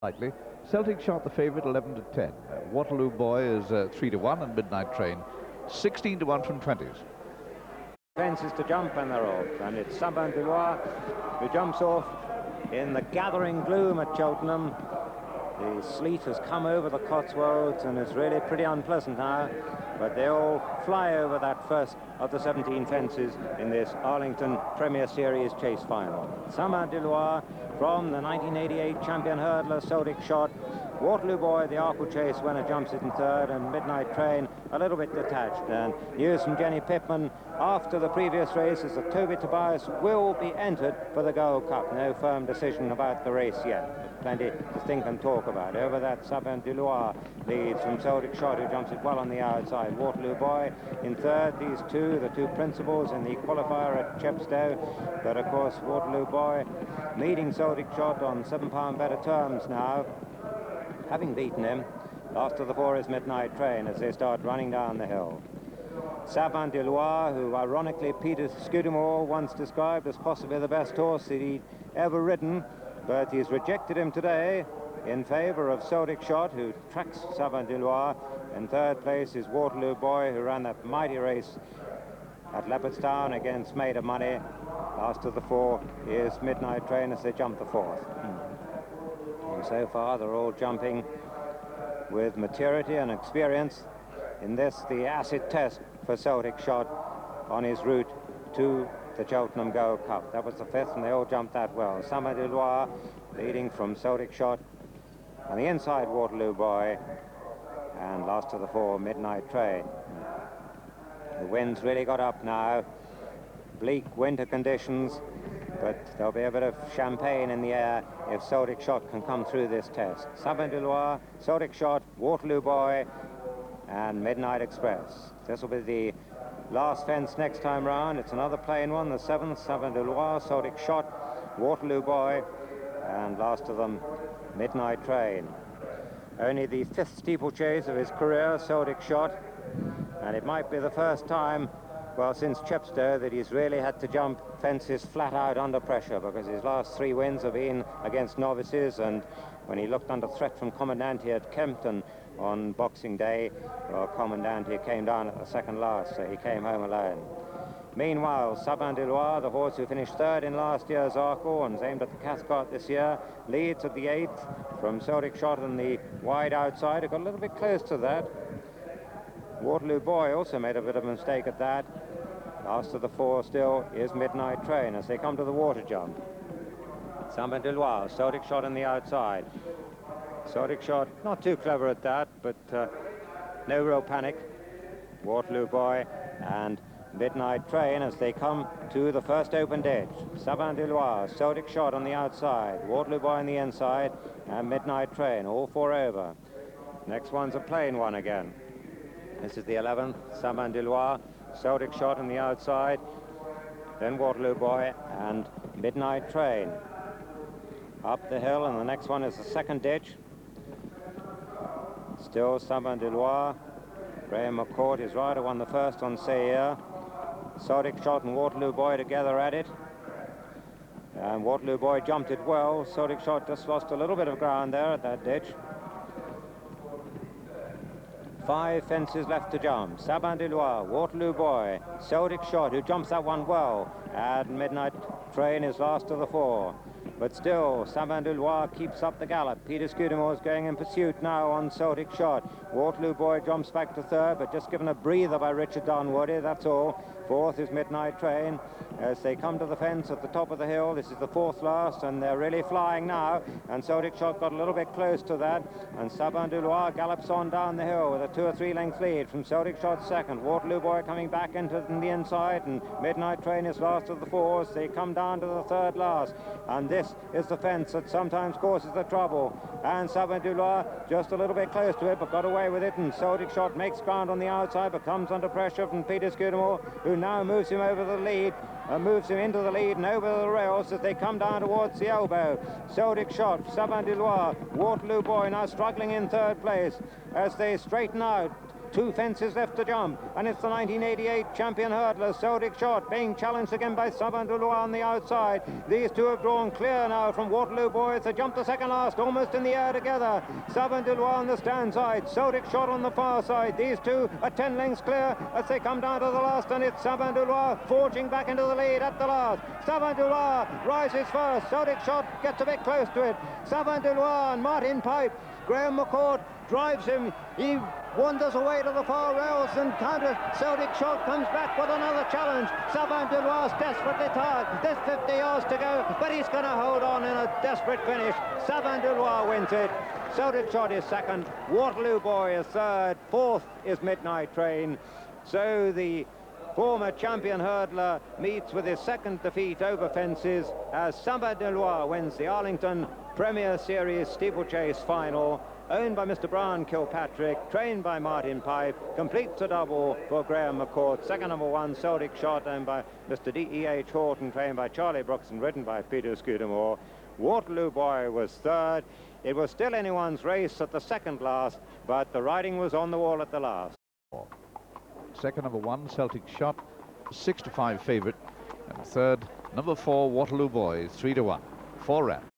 Slightly. Celtic Shot the favourite 11 to 10. Waterloo Boy is 3 to 1, and Midnight Train 16 to 1 from 20s. Fences to jump, and they're off, and it's Sabin de Loir who jumps off in the gathering gloom at Cheltenham. The sleet has come over the Cotswolds and it's really pretty unpleasant now, but they all fly over that first of the 17 fences in this Arlington Premier Series chase final. Sabin de Loir from the 1988 champion hurdler Celtic Shot, Waterloo Boy, the Arkle Chase winner, jumps it in third, and Midnight Train a little bit detached. And news from Jenny Pitman after the previous race is that Toby Tobias will be entered for the Gold Cup. No firm decision about the race yet, but plenty to think and talk about. Over that, Sabin de Loir leads from Celtic Shot, who jumps it well on the outside. Waterloo Boy in third. These two, the two principals in the qualifier at Chepstow. But of course, Waterloo Boy leading Celtic Shot on £7 better terms now, having beaten him. Last of the four is Midnight Train as they start running down the hill. Sabin de Loir, who ironically Peter Scudamore once described as possibly the best horse that he'd ever ridden, but he's rejected him today in favour of Celtic Shot, who tracks Sabin de Loir. In third place is Waterloo Boy, who ran that mighty race at Leopardstown against Made of Money. Last of the four is Midnight Train as they jump the fourth. And so far they're all jumping with maturity and experience. In this, the acid test for Celtic Shot on his route to the Cheltenham Gold Cup. That was the fifth, and they all jumped that well. Sabin de Loir leading from Celtic Shot. On the inside, Waterloo Boy, and last of the four, Midnight Train. The wind's really got up now. Bleak winter conditions, but there'll be a bit of champagne in the air if Celtic Shot can come through this test. Sabin de Loir, Celtic Shot, Waterloo Boy, and Midnight Express. This will be the last fence next time round. It's another plain one, the seventh, Sabin de Loir, Celtic Shot, Waterloo Boy, and last of them, Midnight Train. Only the fifth steeplechase of his career, Celtic Shot, and it might be the first time, well, since Chepstow, that he's really had to jump fences flat out under pressure, because his last three wins have been against novices, and when he looked under threat from Commandanti at Kempton on Boxing Day, well, Commandanti came down at the second last, so he came home alone. Meanwhile, Sabin de Loir, the horse who finished third in last year's Arkle and is aimed at the Cathcart this year, leads at the eighth from Celtic Shot on the wide outside. It got a little bit close to that. Waterloo Boy also made a bit of a mistake at that. Last of the four still is Midnight Train as they come to the water jump. Sabin de Loir, Celtic Shot on the outside. Celtic Shot not too clever at that, but no real panic. Waterloo Boy and Midnight Train as they come to the first open ditch. Sabin de Loir, Celtic Shot on the outside, Waterloo Boy on the inside, and Midnight Train, all four over. Next one's a plain one again. This is the 11th, Sabin de Loir, Celtic Shot on the outside, then Waterloo Boy and Midnight Train. Up the hill, and the next one is the second ditch. Still Sabin de Loir. Graham McCourt, his rider, won the first on Sayre. Celtic Shot and Waterloo Boy together at it. And Waterloo Boy jumped it well. Celtic Shot just lost a little bit of ground there at that ditch. 5 fences left to jump. Sabin de Loir, Waterloo Boy, Celtic Shot, who jumps that one well, and Midnight Train is last of the four. But still, Sabin de Loir keeps up the gallop. Peter Scudamore is going in pursuit now on Celtic Shot. Waterloo Boy jumps back to third, but just given a breather by Richard Dunwoody, that's all. Fourth is Midnight Train. As they come to the fence at the top of the hill, this is the fourth last, and they're really flying now. And Celtic Shot got a little bit close to that, and Sabin de Loir gallops on down the hill with a 2 or 3 length lead from Celtic Shot second. Waterloo Boy coming back into the inside, and Midnight Train is last of the fours. They come down to the third last, and this is the fence that sometimes causes the trouble. And Sabin de Loir just a little bit close to it, but got away with it, and Celtic Shot makes ground on the outside, but comes under pressure from Peter Scudamore, who now moves him over the lead, moves him into the lead and over the rails as they come down towards the elbow. Celtic Shot, Sabin de Loir, Waterloo Boy now struggling in third place as they straighten out 2 fences left to jump, and it's the 1988 champion hurdler, Celtic Shot, being challenged again by Sabin de Loir on the outside. These two have drawn clear now from Waterloo Boys. They jump the second last, almost in the air together. Sabin de Loir on the stand side, Celtic Shot on the far side. These two are 10 lengths clear as they come down to the last, and it's Sabin de Loir forging back into the lead at the last. Sabin de Loir rises first. Celtic Shot gets a bit close to it. Sabin de Loir and Martin Pipe. Graham McCourt drives him. He wanders away to the far rails and counters. Celtic Shot comes back with another challenge. Sabin de Loir's desperately tired. There's 50 yards to go, but he's going to hold on in a desperate finish. Sabin de Loir wins it. Celtic Shot is second. Waterloo Boy is third. Fourth is Midnight Train. So the former champion hurdler meets with his second defeat over fences as Sabin de Loir wins the Arlington Premier Series Steeplechase Final, owned by Mr. Brian Kilpatrick, trained by Martin Pipe, completes the double for Graham McCourt. Second number 1, Celtic Shot, owned by Mr. D.E.H. Horton, trained by Charlie Brooks and ridden by Peter Scudamore. Waterloo Boy was third. It was still anyone's race at the second last, but the riding was on the wall at the last. Second, number 1, Celtic Shot, 6-5 favourite. And third, number 4, Waterloo Boys, 3-1. 4 rounds.